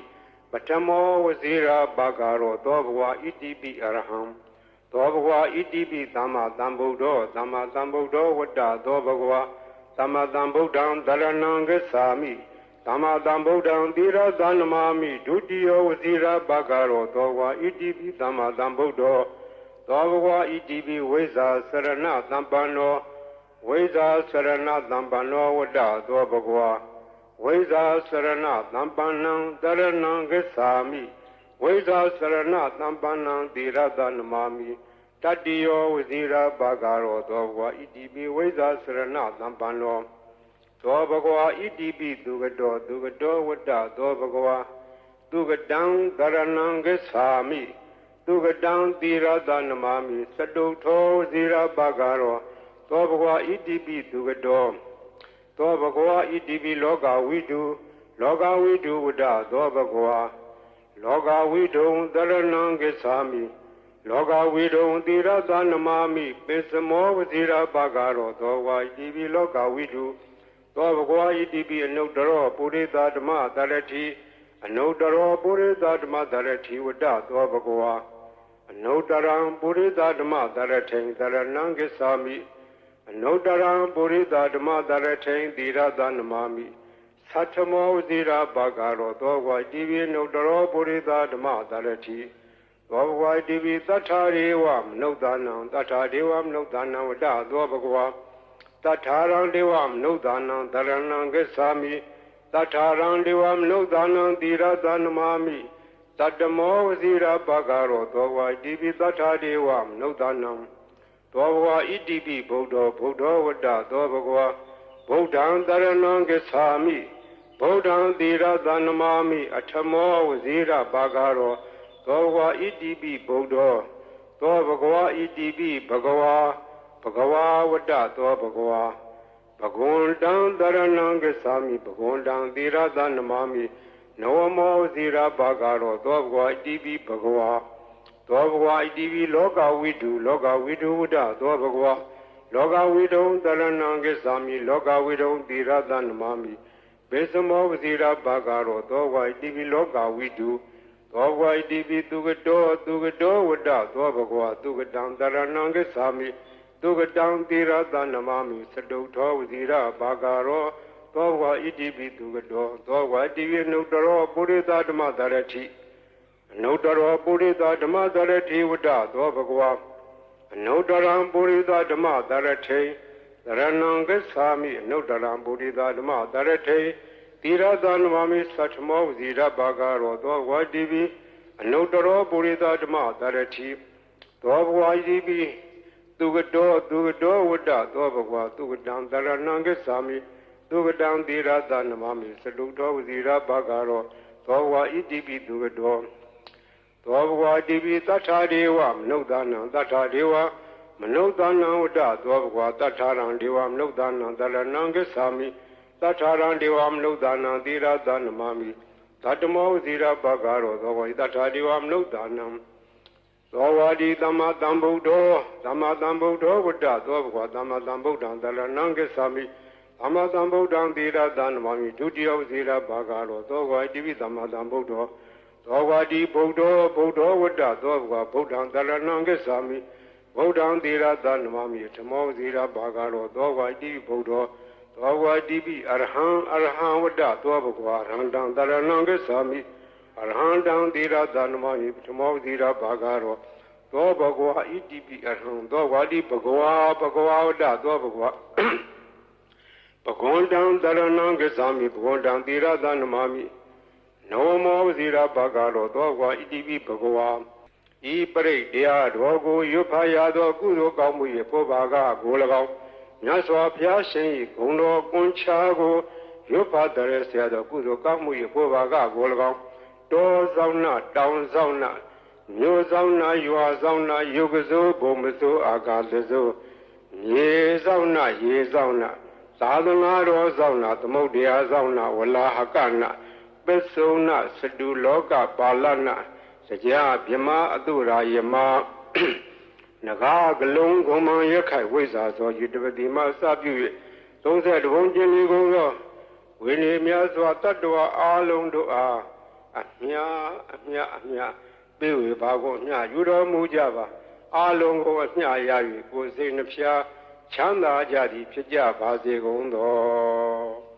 ပထမောဝဇိရဘာဂရောသောဘဂဝါဣတိပိအရဟံသောဘဂဝါဣတိပိသမ္မာသမ္ဗုဒ္ဓောသမ္မာသမ္ဗုဒ္ဓောဝတ္တသောဘဂဝါသမ္မာသမ္ဗုဒ္ဓံတရဏံဂစ္ဆာမိသမ္မာသမ္ဗုဒ္ဓံသီရသနမမိဒုတိယဝဇိရဘာဂရောသောဘဂဝါဣတိပိသမ္မာသမ္ဗုဒ္ဓောသောဘဂဝါဣတိပိဝိဇာစရဏသမ္ပန္နောဝိဇာစရဏသမ္ပန္နောဝတ္တသောဘဂဝါဝိဇာစရဏသမ္ပန္နံတရဏံဂစ္ဆာမိဝိဇာစရဏသမ္ပန္နံသီရသနမမိတတိယောဝဇိရဘာဂရောသောဘဂဝါဣတိပိဝိဇာစရဏသမ္ပန္နောသောဘဂဝါဣတိပိသူကတောဝတ္တသောဘဂဝါသူကတံတရဏံဂစ္ဆာမိသူကတံသီရသနမမိစတုထောဝဇိရဘာဂရောသောဘဂဝါဣတိပိသူကတောသောဘဂဝါဣတိပိလောကဝိတုဝတ္တသောဘဂဝါလောကဝိတုံတရဏံဂစ္ဆာမိလောကဝိတုံသီရသနမမိပိစမောဝဇိရဘာဂရောသောဝါဣတိပိလောကဝိတုသောဘဂဝါဣတိပိအနုတ္တရောပုရိသဓမ္မတရတိအနုတ္တရောပုရိသဓမ္မတရတိဝတ္တသောဘဂဝါအနုတ္တရံပုရိသဓမ္မတရထိန်တရဏံဂစ္ဆာမိအနုတ္တရံပုရိသဓမ္မတရထိန်သီရသနမမိသတ္ထမောဝဇိရဘာဂရောသောဘဂဝါဣတိပိအနုတ္တရောပုရိသဓမ္မတရတိသောဘဂဝါဣတိပိသတ္ထာရေဝမနုဿာနံသတ္ထာဒေဝမနုဿာနံဝတ္တသောဘဂဝါတထာရံဒေဝမနုဿာနံတရဏံဂစ္ဆာမိတထာရံဒေဝမနုဿာနံသီရသနမမိတတ္တမောဝဇိရဘာဂရောသောဘဂဝါဣတိပိတထာဒေဝမနုဿာနံသောဘဂဝါဣတိပိဗုဒ္ဓောဝတ္တသောဘဂဝါဗုဒ္ဓံတရဏံဂစ္ဆာမိဗုဒ္ဓံသီရသနမမိအထမောဝဇိရဘာဂရောသောဘဂဝါဣတိပိဗုဒ္ဓောသောဘဂဝါဣတိပိဘဂဝါဝတ္တသောဘဂဝါဘဂဝန္တံတရဏံဂစ္ဆာမိဘဂဝန္တံသီရသနမမိနဝမောဇိရဘာဂရောသောဘဂဝါဣတိပိဘဂဝါသောဘဂဝါဣတိပိလောကဝိတုဝတ္တသောဘဂဝါလောကဝိတုံတရဏံဂစ္ဆာမိလောကဝိတုံသီရသနမမိဘေသမောဇိရဘာဂရောသောဘဂဝါဣတိပိလောကဝိတုသောဘဂဝါဣတိပိသူကတောဝတ္တသောဘဂဝါသူကတံတရဏံဂစ္ဆာမိသူကတံသီရသနမမိစတုထောဝဇိရဘာဂရောသောဘဂဝါဣတိပိသူကတောသောဘဂဝါဣတိပိနုတ္တရောပုရိသဓမ္မတရတိအနုတ္တရောပုရိသဓမ္မတရတိဝတ္တသောဘဂဝါအနုတ္တရံပုရိသဓမ္မတရထိတရဏံဂစ္ဆာမိအနုတ္တရံပုရိသဓမ္မတရထိသီရသနမမိသတ္ထမောဝဇိရဘာဂရောသောဘဂဝါဣတိပိအနုတ္တရောပုရိသဓမ္မတရတိသောဘဂဝါဣတိပိသူကတောဝတ္တသောဘဂဝါသူကတံတရဏံဂစ္ဆာမိသူကတံသီရသနမမိစတုထောဝဇိရဘာဂရောသောဘဂဝါဣတိပိသူကတောသောဘဂဝါဣတိပိသတ္ထာဒေဝမနုဿာနံသတ္ထာဒေဝမနုဿာနံဝတ္တသောဘဂဝါသတ္ထာရံဒေဝမနုဿာနံတရဏံဂစ္ဆာမိသတ္ထာရံဒေဝမနုဿာနံသီရသနမမိသတ္တမောဝဇိရဘာဂရောသောဘဂဝါသတ္ထာဒေဝမနုဿာနံသောဝါဒီသမ္မာသမ္ဗုဒ္ဓောဝတ္တသောဘဂဝါသမ္မာသမ္ဗုဒ္ဓံတရဏံဂစ္ဆာမိသမ္မာသမ္ဗုဒ္ဓံသီရသနမမိဒုတိယဝဇိရဘာဂရောသောဘဂဝါဣတိပိသမ္မာသမ္ဗုဒ္ဓောသောဝါဒီဗုဒ္ဓောဝတ္တသောဘဂဝါဗုဒ္ဓံတရဏံဂစ္ဆာမိဗုဒ္ဓံသီရသနမမိဓမ္မောဝဇိရဘာဂရောသောဘဂဝါဣတိပိဗုဒ္ဓောသောဘဂဝါဣတိပိအရဟံဝတ္တသောဘဂဝါရဟန္တံတရဏံဂစ္ဆာမိအရဟန္တံသီရသနမမိဓမ္မောဝဇိရဘာဂရောသောဘဂဝါ ဣတိပိအရဟံသောဝါတိဘဂဝါဝဒသောဘဂဝါဘဂဝန္တံတရဏံဂစ္ဆာမိဘဂဝန္တံသီရသနမာမိနောမောဝဇိရဘာဂရောသောဝါဣတိပိဘဂဝါဤပရိတရားတော်ကိုရွတ်ဖာရသောကုသိုလ်ကောင်းမှု၏ဘောဘာကကို၎င်းမြတ်စွာဘုရားရှင်၏ဂုဏ်တော်ကွန်ချာကိုရွတ်ဖာတရဆရာသောကုသိုလ်ကောင်းမှု၏ဘောဘာကကို၎င်းတောဆောင်နာတောင်ဆောင်နာမြို့ဆောင်နာရွာဆောင်နာယုတ်ကစိုးဘုံမစိုးအာကာသစိုးမြေဆောင်နာရေဆောင်နာသာသနာတော်ဆောင်နာသမုဒ္ဒရာဆောင်နာဝလာဟကနာပစ္စုံနာစတုလောကပါဠနာစကြာမြမအတုရာယမနဂါကလုံးဂုံမံရခိုင်ဝိဇ္ဇာသောယတပတိမစပြု၍32ဘုံကျင်လီကုန်သောဝိနည်းများစွာတတ္တဝါအာလုံးတို့အားအမြပေးဝေပါကိုအမြယူတော်မူကြပါအာလုံးကိုအမြရ၍ကိုယ်စိတ်နှဖျားချမ်းသာကြသည်ဖြစ်ကြပါစေကုန်သော